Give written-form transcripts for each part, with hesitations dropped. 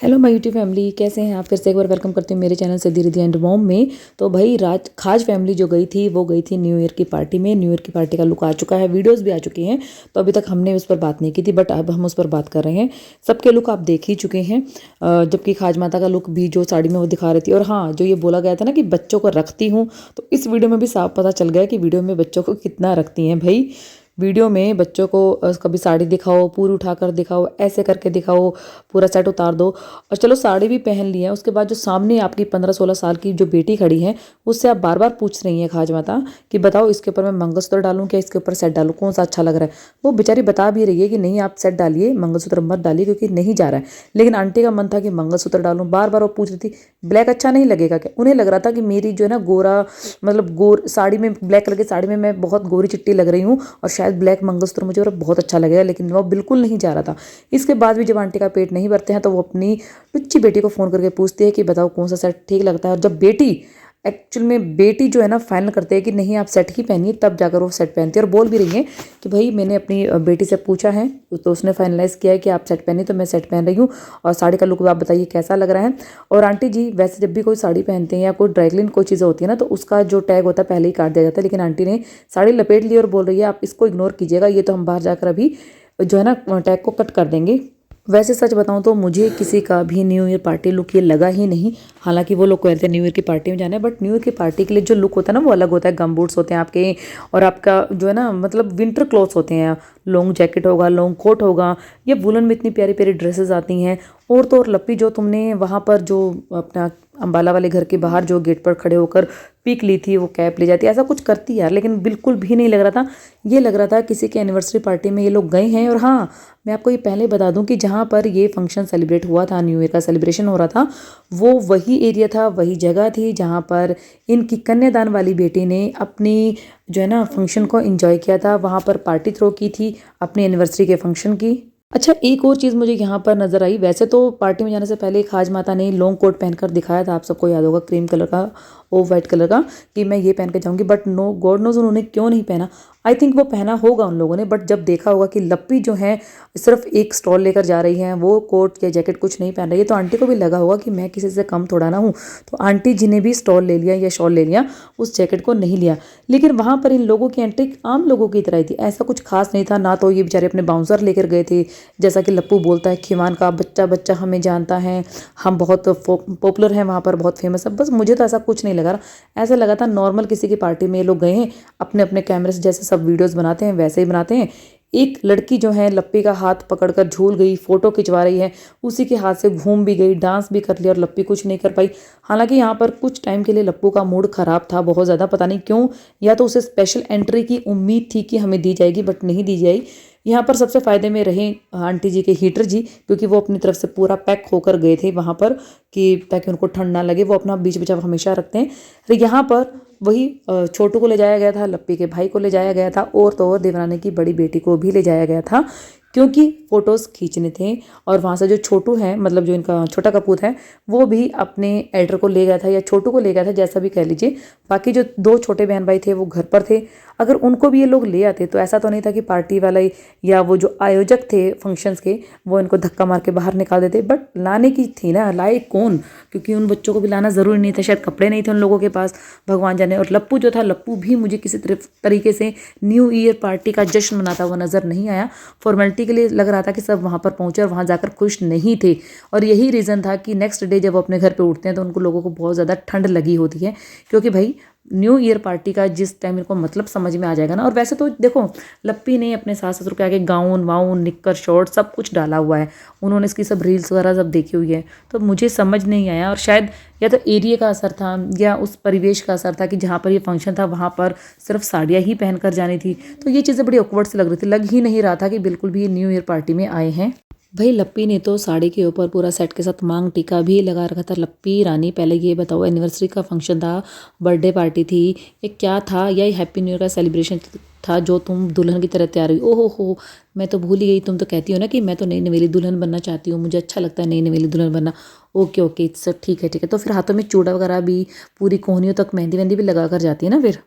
Hello my YouTube family, कैसे हैं आप। फिर से एक बार वेलकम करती हूँ मेरे चैनल से दीदी एंड मॉम में। तो भाई राज खाज फैमिली जो गई थी वो गई थी न्यू ईयर की पार्टी में। न्यू ईयर की पार्टी का लुक आ चुका है, वीडियोस भी आ चुकी हैं। तो अभी तक हमने उस पर बात नहीं की थी, बट अब हम उस पर बात कर रहे हैं। सबके लुक आप देख ही चुके हैं, जबकि खाज माता का लुक भी जो साड़ी में वो दिखा रही थी। और हाँ, जो ये बोला गया था ना कि बच्चों को रखती हूँ, तो इस वीडियो में भी साफ पता चल गया कि वीडियो में बच्चों को कितना रखती हैं भाई। वीडियो में बच्चों को कभी साड़ी दिखाओ, पूरी उठाकर दिखाओ, ऐसे करके दिखाओ, पूरा सेट उतार दो। और चलो साड़ी भी पहन ली है, उसके बाद जो सामने आपकी 15-16 साल की जो बेटी खड़ी है, उससे आप बार बार पूछ रही हैं खाज माता कि बताओ इसके ऊपर मैं मंगलसूत्र डालूं क्या इसके ऊपर सेट डालूं, कौन सा अच्छा लग रहा है। वो बेचारी बता भी रही है कि नहीं आप सेट डालिए, मंगलसूत्र मत डालिए क्योंकि नहीं जा रहा है। लेकिन आंटी का मन था कि मंगलसूत्र डालूं। बार बार वो पूछ रही थी ब्लैक अच्छा नहीं लगेगा क्या। उन्हें लग रहा था कि मेरी जो है ना गोरा, मतलब साड़ी में, ब्लैक कलर की साड़ी में मैं बहुत गोरी चिट्टी लग रही हूँ और शायद ब्लैक मंगलसूत्र मुझे और बहुत अच्छा लगेगा। लेकिन वो बिल्कुल नहीं जा रहा था। इसके बाद भी जब आंटी का पेट नहीं भरते हैं तो वो अपनी टुच्ची बेटी को फ़ोन करके पूछती है कि बताओ कौन सा सेट ठीक लगता है। और जब एक्चुअल में बेटी जो है ना फाइनल करते हैं कि नहीं आप सेट ही पहनिए, तब जाकर वो सेट पहनती है। और बोल भी रही है कि भाई मैंने अपनी बेटी से पूछा है तो उसने फाइनलाइज़ किया है कि आप सेट पहनिए, तो मैं सेट पहन रही हूँ। और साड़ी का लुक आप बताइए कैसा लग रहा है। और आंटी जी वैसे जब भी कोई साड़ी पहनते हैं या कोई ड्राईक्लीन कोई चीज़ें होती है ना, तो उसका जो टैग होता है पहले ही काट दिया जाता है। लेकिन आंटी ने साड़ी लपेट ली और बोल रही है आप इसको इग्नोर कीजिएगा, ये तो हम बाहर जाकर अभी जो है ना टैग को कट कर देंगे। वैसे सच बताऊं तो मुझे किसी का भी न्यू ईयर पार्टी लुक ये लगा ही नहीं। हालांकि वो लोग कहते हैं न्यू ईयर की पार्टी में जाना है, बट न्यू ईयर की पार्टी के लिए जो लुक होता है ना वो अलग होता है। गम बूट्स होते हैं आपके, और आपका जो है ना मतलब विंटर क्लॉथ्स होते हैं। लॉन्ग जैकेट होगा, लॉन्ग कोट होगा, या वुलन में इतनी प्यारी प्यारी ड्रेसेस आती हैं। और तो और लप्पी जो तुमने वहाँ पर जो अपना अम्बाला वाले घर के बाहर जो गेट पर खड़े होकर पिक ली थी, वो कैप ले जाती, ऐसा कुछ करती यार। लेकिन बिल्कुल भी नहीं लग रहा था। ये लग रहा था किसी के एनिवर्सरी पार्टी में ये लोग गए हैं। और हाँ, मैं आपको ये पहले बता दूं कि जहाँ पर ये फंक्शन सेलिब्रेट हुआ था, न्यू ईयर का सेलिब्रेशन हो रहा था, वो वही एरिया था, वही जगह थी जहाँ पर इनकी कन्यादान वाली बेटी ने अपनी जो है ना फंक्शन को एंजॉय किया था। वहाँ पर पार्टी थ्रो की थी अपनी एनिवर्सरी के फंक्शन की। अच्छा, एक और चीज़ मुझे यहाँ पर नज़र आई। वैसे तो पार्टी में जाने से पहले खाज माता ने लॉन्ग कोट पहनकर दिखाया था, आप सबको याद होगा, क्रीम कलर का, ऑफ वाइट कलर का, कि मैं ये पहन के जाऊँगी। बट नो, गॉड नोज उन्होंने क्यों नहीं पहना। आई थिंक वो पहना होगा उन लोगों ने, बट जब देखा होगा कि लप्पी जो है सिर्फ एक स्टॉल लेकर जा रही हैं, वो कोट या जैकेट कुछ नहीं पहन रही है, तो आंटी को भी लगा होगा कि मैं किसी से कम थोड़ा ना हूँ। तो आंटी जी ने भी स्टॉल ले लिया या शॉल ले लिया, उस जैकेट को नहीं लिया। लेकिन वहाँ पर इन लोगों की एंट्री आम लोगों की तरह ही थी, ऐसा कुछ खास नहीं था। ना तो ये बेचारे अपने बाउंसर लेकर गए थे, जैसा कि लप्पू बोलता है खिवान का बच्चा बच्चा हमें जानता है, हम बहुत पॉपुलर हैं वहाँ पर, बहुत फेमस है। बस मुझे तो ऐसा कुछ नहीं लगा। ऐसा लगा था नॉर्मल किसी की पार्टी में ये लोग गए हैं, अपने अपने कैमरे से जैसे सब वीडियोस बनाते हैं वैसे ही बनाते हैं। एक लड़की जो है लप्पी का हाथ पकड़कर झूल गई, फोटो खिंचवा रही है, उसी के हाथ से घूम भी गई, डांस भी कर लिया, और लप्पी कुछ नहीं कर पाई। हालांकि यहाँ पर कुछ टाइम के लिए लप्पू का मूड खराब था बहुत ज़्यादा, पता नहीं क्यों। या तो उसे स्पेशल एंट्री की उम्मीद थी कि हमें दी जाएगी, बट नहीं दी जाई। यहाँ पर सबसे फ़ायदे में रहे आंटी जी के हीटर जी, क्योंकि वो अपनी तरफ से पूरा पैक होकर गए थे वहाँ पर, कि ताकि उनको ठंड ना लगे। वो अपना बीच बचाव हमेशा रखते हैं। तो यहाँ पर वही छोटू को ले जाया गया था, लप्पी के भाई को ले जाया गया था, और तो और देवरानी की बड़ी बेटी को भी ले जाया गया था, क्योंकि फ़ोटोज़ खींचने थे। और वहाँ से जो छोटू है, मतलब जो इनका छोटा कपूत है, वो भी अपने एल्डर को ले गया था या छोटू को ले गया था, जैसा भी कह लीजिए। बाकी जो दो छोटे बहन भाई थे वो घर पर थे। अगर उनको भी ये लोग ले आते तो ऐसा तो नहीं था कि पार्टी वाले या वो जो आयोजक थे फंक्शंस के, वो इनको धक्का मार के बाहर निकाल देते। बट लाने की थी ना, लाए कौन, क्योंकि उन बच्चों को भी लाना ज़रूरी नहीं था, शायद कपड़े नहीं थे उन लोगों के पास, भगवान जाने। और लप्पू जो था, लप्पू भी मुझे किसी तरीके से न्यू ईयर पार्टी का जश्न मनाता हुआ नज़र नहीं आया। फॉर्मेलिटी के लिए लग रहा था कि सब वहाँ पर पहुँचे और वहाँ जाकर खुश नहीं थे। और यही रीज़न था कि नेक्स्ट डे जब वो अपने घर पे उठते हैं तो उनको लोगों को बहुत ज़्यादा ठंड लगी होती है, क्योंकि भाई न्यू ईयर पार्टी का जिस टाइम इनको मतलब समझ में आ जाएगा ना। और वैसे तो देखो, लप्पी ने अपने सास ससुर के आगे गाउन वाउन, निक्कर, शॉर्ट सब कुछ डाला हुआ है। उन्होंने इसकी सब रील्स वगैरह सब देखी हुई है। तो मुझे समझ नहीं आया, और शायद या तो एरिया का असर था या उस परिवेश का असर था कि जहाँ पर ये फंक्शन था वहाँ पर सिर्फ साड़ियाँ ही पहनकर जानी थी। तो ये चीज़ें बड़ी ऑकवर्ड सी लग रही थी, लग ही नहीं रहा था कि बिल्कुल भी ये न्यू ईयर पार्टी में आए हैं। भाई लप्पी ने तो साड़ी के ऊपर पूरा सेट के साथ मांग टीका भी लगा रखा था। लप्पी रानी, पहले ये बताओ, एनिवर्सरी का फंक्शन था, बर्थडे पार्टी थी, ये क्या था? या हैप्पी न्यू ईयर का सेलिब्रेशन था जो तुम दुल्हन की तरह तैयार हुई? ओहो हो, मैं तो भूल ही गई। तुम तो कहती हो ना कि मैं तो नई नवेली दुल्हन बनना चाहती हूँ, मुझे अच्छा लगता है नई नवेली दुल्हन बनना। ओके ओके सर, ठीक है ठीक है। तो फिर हाथों में चूड़ा वगैरह भी, पूरी कोहनियों तक मेहंदी वेहंदी भी लगा कर जाती है ना फिर?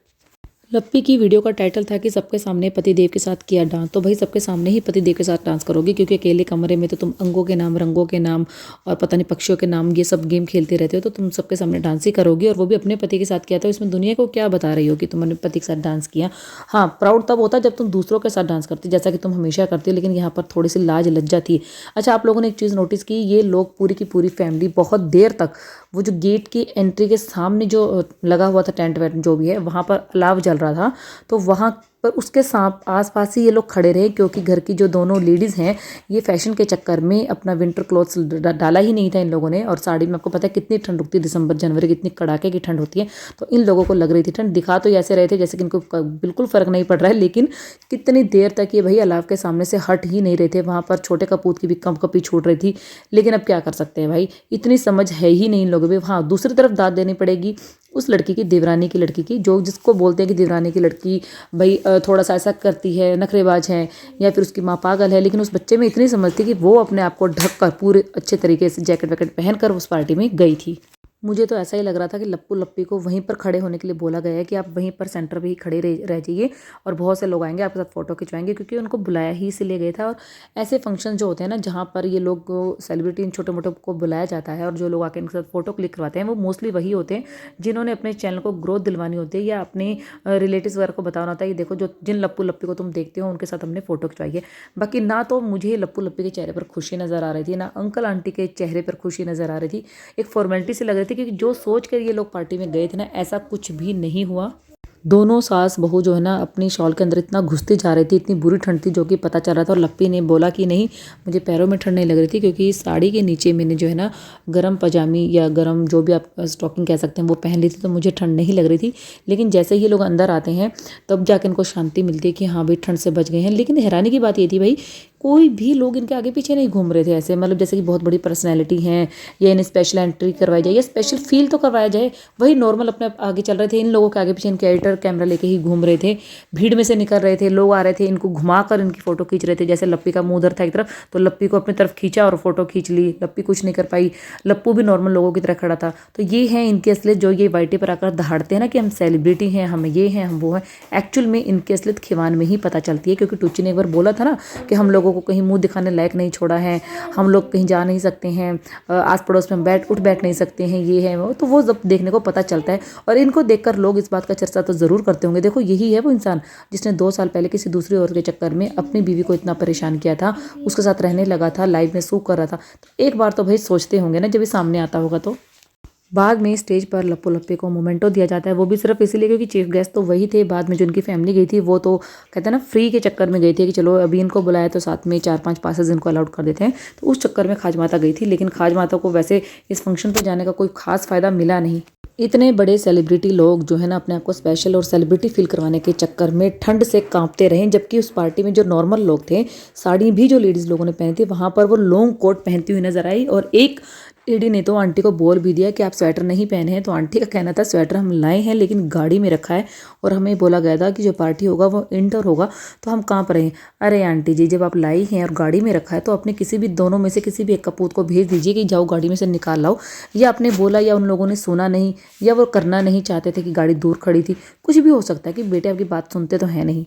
लप्पी की वीडियो का टाइटल था कि सबके सामने पतिदेव के साथ किया डांस। तो भाई सबके सामने ही पतिदेव के साथ डांस करोगे, क्योंकि अकेले कमरे में तो तुम अंगों के नाम, रंगों के नाम और पता नहीं पक्षियों के नाम ये सब गेम खेलते रहते हो, तो तुम सबके सामने डांस ही करोगी, और वो भी अपने पति के साथ किया। तो इसमें दुनिया को क्या बता रही हो कि तुमने पति के साथ डांस किया। हाँ, प्राउड तब होता जब तुम दूसरों के साथ डांस करती, जैसा कि तुम हमेशा करती हो, लेकिन यहाँ पर थोड़ी सी लाज लज्जा थी। अच्छा, आप लोगों ने एक चीज़ नोटिस की, ये लोग पूरी की पूरी फैमिली बहुत देर तक वो जो गेट की एंट्री के सामने जो लगा हुआ था टेंट वेंट जो भी है, वहाँ पर अलाव जल रहा था, तो वहाँ पर उसके साथ आसपास ही ये लोग खड़े रहे, क्योंकि घर की जो दोनों लेडीज़ हैं ये फैशन के चक्कर में अपना विंटर क्लॉथ्स डाला ही नहीं था इन लोगों ने। और साड़ी में आपको पता है कितनी ठंड उगती है, दिसंबर जनवरी कितनी कड़ाके की ठंड होती है, तो इन लोगों को लग रही थी ठंड। दिखा तो ऐसे रहे थे जैसे कि इनको बिल्कुल फ़र्क नहीं पड़ रहा है, लेकिन कितनी देर तक ये भाई अलाव के सामने से हट ही नहीं रहे थे। वहाँ पर छोटे कपूत की भी कपी छूट रही थी, लेकिन अब क्या कर सकते हैं भाई, इतनी समझ है ही नहीं इन लोगों में। हाँ, दूसरी तरफ दाद देनी पड़ेगी उस लड़की की, देवरानी की लड़की की, जो जिसको बोलते हैं कि देवरानी की लड़की भाई थोड़ा सा ऐसा करती है, नखरेबाज है, या फिर उसकी माँ पागल है। लेकिन उस बच्चे में इतनी समझ थी कि वो अपने आप को ढक कर पूरे अच्छे तरीके से जैकेट वैकेट पहनकर उस पार्टी में गई थी। मुझे तो ऐसा ही लग रहा था कि लप्पू लप्पी को वहीं पर खड़े होने के लिए बोला गया है कि आप वहीं पर सेंटर पे ही खड़े रह जाइए, और बहुत से लोग आएंगे आपके साथ फ़ोटो खिंचवाएंगे, क्योंकि उनको बुलाया ही इसलिए गया था। और ऐसे फंक्शन जो होते हैं ना, जहाँ पर ये लोग सेलिब्रिटी इन छोटे मोटे को बुलाया जाता है और जो लोग आके इनके साथ फ़ोटो क्लिक करवाते हैं, वो मोस्टली वही होते हैं जिन्होंने अपने चैनल को ग्रोथ दिलवानी होती है, या अपने रिलेटिव्स वगैरह को बताना होता है ये देखो जो जिन लप्पू लप्पी को तुम देखते हो उनके साथ हमने फ़ोटो खिंचवाई है। बाकी ना तो मुझे लप्पू लप्पी के चेहरे पर खुशी नज़र आ रही थी, ना अंकल आंटी के चेहरे पर खुशी नज़र आ रही थी। एक फॉर्मेलिटी से लग रही थी, क्योंकि जो सोच ये लोग पार्टी में गए थे ना, ऐसा कुछ भी नहीं हुआ। दोनों सास बहू जो है ना अपनी शॉल के अंदर इतना घुसती जा रही थी, इतनी बुरी ठंड थी जो कि पता चल रहा था। और लप्पी ने बोला कि नहीं, मुझे पैरों में ठंड नहीं लग रही थी, क्योंकि साड़ी के नीचे मैंने जो है ना गरम पजामी या गरम जो भी आप स्टॉकिंग कह सकते हैं वो पहन ली थी, तो मुझे ठंड नहीं लग रही थी। लेकिन जैसे ही लोग अंदर आते हैं तब जाकर इनको शांति मिलती है कि हाँ भाई ठंड से बच गए हैं। लेकिन हैरानी की बात ये थी भाई, कोई भी लोग इनके आगे पीछे नहीं घूम रहे थे ऐसे, मतलब जैसे कि बहुत बड़ी पर्सनैलिटी हैं या इन्हें स्पेशल एंट्री करवाई जाए या स्पेशल फील तो करवाया जाए। वही नॉर्मल अपने आगे चल रहे थे। इन लोगों के आगे पीछे इनके एडिटर कैमरा लेके ही घूम रहे थे, भीड़ में से निकल रहे थे, लोग आ रहे थे इनको घुमाकर इनकी फ़ोटो खींच रहे थे। जैसे लप्पी का मुंह उधर था एक तरफ, तो लप्पी को अपनी तरफ खींचा और फोटो खींच ली। लप्पी कुछ नहीं कर पाई, लप्पू भी नॉर्मल लोगों की तरह खड़ा था। तो ये है इनकी असलियत, जो ये वाइटी पर आकर दहाड़ते हैं ना कि हम सेलिब्रिटी हैं, हम ये हैं, हम वो हैं। एक्चुअल में इनकी असलियत खिवान में ही पता चलती है, क्योंकि टुच्ची ने एक बार बोला था ना कि हम लोगों को कहीं मुंह दिखाने लायक नहीं छोड़ा है, हम लोग कहीं जा नहीं सकते हैं, आस पड़ोस में उठ बैठ नहीं सकते हैं, ये है वो। तो वो जब देखने को पता चलता है, और इनको देखकर लोग इस बात का चर्चा तो ज़रूर करते होंगे। देखो यही है वो इंसान जिसने 2 साल पहले किसी दूसरी औरत के चक्कर में अपनी बीवी को इतना परेशान किया था, उसके साथ रहने लगा था, लाइव में शूट कर रहा था। तो एक बार तो भाई सोचते होंगे ना जब ये सामने आता होगा। तो बाद में स्टेज पर लप्पू लप्पी को मोमेंटो दिया जाता है, वो भी सिर्फ इसीलिए क्योंकि चीफ गेस्ट तो वही थे। बाद में जो उनकी फैमिली गई थी वो तो कहते हैं ना फ्री के चक्कर में गई थी कि चलो अभी इनको बुलाया तो साथ में 4-5 पासेस इनको अलाउड कर देते हैं, तो उस चक्कर में खाज माता गई थी। लेकिन खाज माता को वैसे इस फंक्शन पर जाने का कोई खास फ़ायदा मिला नहीं। इतने बड़े सेलिब्रिटी लोग जो है ना अपने आप को स्पेशल और सेलिब्रिटी फील करवाने के चक्कर में ठंड से कांपते रहे, जबकि उस पार्टी में जो नॉर्मल लोग थे, साड़ी भी जो लेडीज़ लोगों ने पहनी थी, वहाँ पर वो लॉन्ग कोट पहनती हुई नजर आई। और एक लेडी ने तो आंटी को बोल भी दिया कि आप स्वेटर नहीं पहने हैं, तो आंटी का कहना था स्वेटर हम लाए हैं लेकिन गाड़ी में रखा है, और हमें बोला गया था कि जो पार्टी होगा वो इंडोर होगा, तो हम कहाँ पर हैं। अरे आंटी जी, जब आप लाई हैं और गाड़ी में रखा है तो अपने किसी भी दोनों में से किसी भी एक कपूत को भेज दीजिए कि जाओ गाड़ी में से निकाल लाओ। या आपने बोला या उन लोगों ने सुना नहीं, या वो करना नहीं चाहते थे कि गाड़ी दूर खड़ी थी, कुछ भी हो सकता है कि बेटे आपकी बात सुनते तो है नहीं।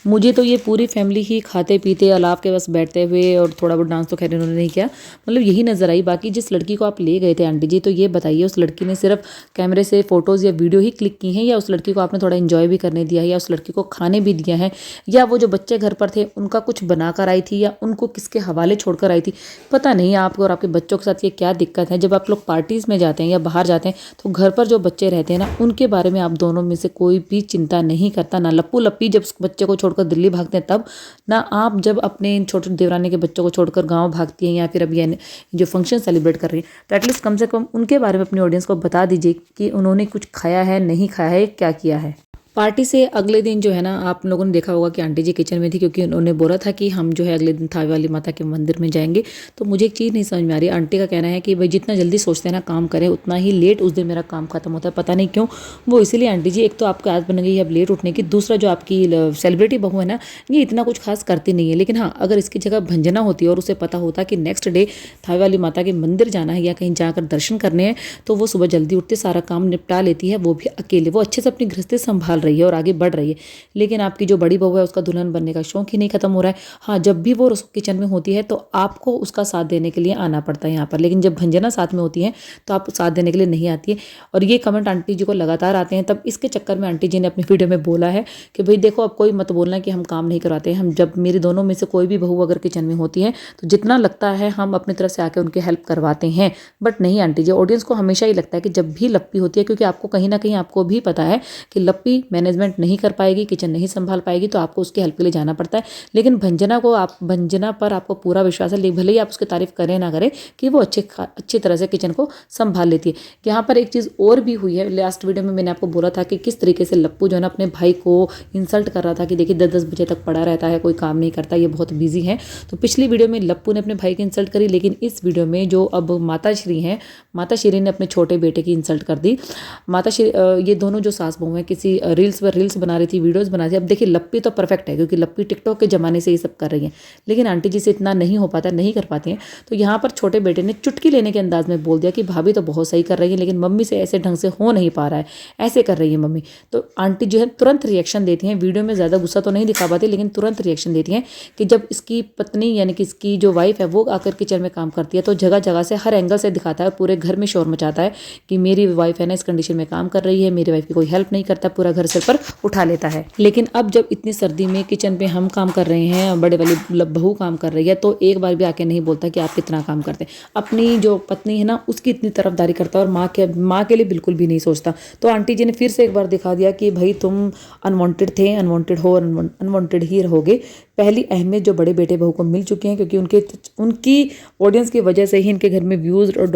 मुझे तो ये पूरी फैमिली ही खाते पीते अलाव के बस बैठते हुए, और थोड़ा बहुत डांस तो खैर इन्होंने नहीं किया, मतलब यही नज़र आई। बाकी जिस लड़की को आप ले गए थे आंटी जी, तो ये बताइए उस लड़की ने सिर्फ कैमरे से फ़ोटोज़ या वीडियो ही क्लिक की हैं, या उस लड़की को आपने थोड़ा इन्जॉय भी करने दिया है, या उस लड़की को खाने भी दिया है, या वो जो बच्चे घर पर थे उनका कुछ बना कर आई थी, या उनको किसके हवाले छोड़ कर आई थी। पता नहीं आपको और आपके बच्चों के साथ ये क्या दिक्कत है। जब आप लोग पार्टीज़ में जाते हैं या बाहर जाते हैं तो घर पर जो बच्चे रहते हैं ना, उनके बारे में आप दोनों में से कोई भी चिंता नहीं करता। ना लप्पू लप्पी जब बच्चे को छोड़कर दिल्ली भागते हैं तब, ना आप जब अपने छोटे देवरानी के बच्चों को छोड़कर गांव भागती हैं, या फिर अभी जो फंक्शन सेलिब्रेट कर रही हैं, तो एटलीस्ट कम से कम उनके बारे में अपनी ऑडियंस को बता दीजिए कि उन्होंने कुछ खाया है, नहीं खाया है, क्या किया है। पार्टी से अगले दिन जो है ना आप लोगों ने देखा होगा कि आंटी जी किचन में थी, क्योंकि उन्होंने बोला था कि हम जो है अगले दिन थावे वाली माता के मंदिर में जाएंगे। तो मुझे एक चीज़ नहीं समझ में आ रही, आंटी का कहना है कि भाई जितना जल्दी सोचते हैं ना काम करें, उतना ही लेट उस दिन मेरा काम खत्म होता है। पता नहीं क्यों वो इसीलिए। आंटी जी एक तो आपकी आदत बन गई है अब लेट उठने की, दूसरा जो आपकी सेलिब्रिटी बहू है ना, ये इतना कुछ खास करती नहीं है। लेकिन हाँ, अगर इसकी जगह भंजना होती और उसे पता होता कि नेक्स्ट डे थावे वाली माता के मंदिर जाना है या कहीं जाकर दर्शन करने हैं, तो वो सुबह जल्दी उठते सारा काम निपटा लेती है, वो भी अकेले। वो अच्छे से अपनी गृहस्थी संभाल रही है और आगे बढ़ रही है, लेकिन आपकी जो बड़ी बहू है उसका दुल्हन बनने का शौक ही नहीं खत्म हो रहा है। हाँ, जब भी वो किचन में होती है तो आपको उसका साथ देने के लिए आना पड़ता है यहाँ पर, लेकिन जब भंजना साथ में होती है तो आप साथ देने के लिए नहीं आती है। और ये कमेंट आंटी जी को लगातार आते हैं, तब इसके चक्कर में आंटी जी ने अपनी वीडियो में बोला है कि भाई देखो, अब कोई मत बोलना कि हम काम नहीं करवाते हैं। हम जब मेरी दोनों में से कोई भी बहू अगर किचन में होती है तो जितना लगता है हम अपनी तरफ से आके उनकी हेल्प करवाते हैं। बट नहीं आंटी जी, ऑडियंस को हमेशा ही लगता है कि जब भी लप्पी होती है, क्योंकि आपको कहीं ना कहीं आपको भी पता है कि लप्पी मैनेजमेंट नहीं कर पाएगी, किचन नहीं संभाल पाएगी, तो आपको उसकी हेल्प के लिए जाना पड़ता है। लेकिन भंजना पर आपको पूरा विश्वास है, भले ही आप उसकी तारीफ करें ना करें, कि वो अच्छी तरह से किचन को संभाल लेती है। यहाँ पर एक चीज़ और भी हुई है। लास्ट वीडियो में मैंने आपको बोला था कि किस तरीके से लप्पू जो है ना अपने भाई को इंसल्ट कर रहा था कि देखिए 10-10 बजे तक पड़ा रहता है, कोई काम नहीं करता, ये बहुत बिजी है। तो पिछली वीडियो में लप्पू ने अपने भाई की इंसल्ट करी, लेकिन इस वीडियो में जो अब माता श्री हैं, माता श्री ने अपने छोटे बेटे की इंसल्ट कर दी। माता श्री, ये दोनों जो सास बहू हैं, किसी रील्स बना रही थी, वीडियोज़ बना रही थी। अब देखिए लप्पी तो परफेक्ट है, क्योंकि लप्पी टिकटॉक के ज़माने से ये सब कर रही हैं, लेकिन आंटी जी से इतना नहीं हो पाता, नहीं कर पाती हैं। तो यहाँ पर छोटे बेटे ने चुटकी लेने के अंदाज में बोल दिया कि भाभी तो बहुत सही कर रही है, लेकिन मम्मी से ऐसे ढंग से हो नहीं पा रहा है, ऐसे कर रही है मम्मी। तो आंटी जो है तुरंत रिएक्शन देती हैं, वीडियो में ज़्यादा गुस्सा तो नहीं दिखा पाती, लेकिन तुरंत रिएक्शन देती हैं कि जब इसकी पत्नी यानी कि इसकी जो वाइफ है वो आकर किचन में काम करती है तो जगह जगह से हर एंगल से दिखाता है और पूरे घर में शोर मचाता है कि मेरी वाइफ है ना इस कंडीशन में काम कर रही है, मेरी वाइफ की कोई हेल्प नहीं करता, पूरा घर सिर पर उठा लेता है। लेकिन अब जब इतनी सर्दी में किचन पे हम काम कर रहे हैं, बड़े वाली बहू काम कर रही है, तो एक बार भी आके नहीं बोलता कि आप कितना काम करते हैं। अपनी जो पत्नी है ना उसकी इतनी तरफदारी करता है और माँ के लिए बिल्कुल भी नहीं सोचता। तो आंटी जी ने फिर से एक बार दिखा दिया कि भाई तुम अनवांटेड थे, अनवांटेड हो, अनवांटेड ही रहोगे। पहली अहमियत जो बड़े बेटे बहू को मिल चुकी हैं, क्योंकि उनकी ऑडियंस की वजह से ही इनके घर में व्यूज़ और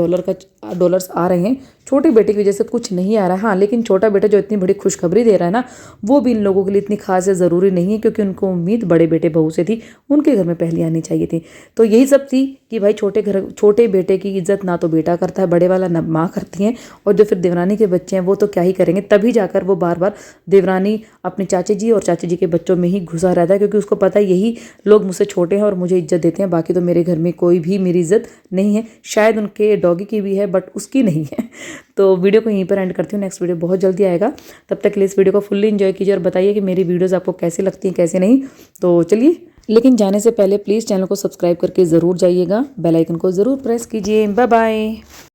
डॉलर्स आ रहे हैं। छोटे बेटे की वजह से कुछ नहीं आ रहा है। हाँ, लेकिन छोटा बेटा जो इतनी बड़ी खुशखबरी दे रहा है ना, वो भी इन लोगों के लिए इतनी खास या ज़रूरी नहीं है, क्योंकि उनको उम्मीद बड़े बेटे बहू से थी, उनके घर में पहली आनी चाहिए थी। तो यही सब थी कि भाई छोटे बेटे की इज्जत ना तो बेटा करता है, बड़े वाला ना माँ करती हैं, और जो फिर देवरानी के बच्चे हैं वो तो क्या ही करेंगे। तभी जाकर वो बार बार देवरानी अपने चाचा जी और चाचा जी के बच्चों में ही घुसा रहता है, क्योंकि उसको पता है यही लोग मुझसे छोटे हैं और मुझे इज्जत देते हैं, बाकी तो मेरे घर में कोई भी मेरी इज्जत नहीं है। शायद उनके डॉगी की भी है, बट उसकी नहीं है। तो वीडियो को यहीं पर एंड करती हूँ। नेक्स्ट वीडियो बहुत जल्दी आएगा, तब तक के लिए इस वीडियो को फुल्ली एंजॉय कीजिए और बताइए कि मेरी वीडियोज़ आपको कैसी लगती हैं, कैसे नहीं। तो चलिए, लेकिन जाने से पहले प्लीज़ चैनल को सब्सक्राइब करके ज़रूर जाइएगा, बेल आइकन को ज़रूर प्रेस कीजिए। Bye bye.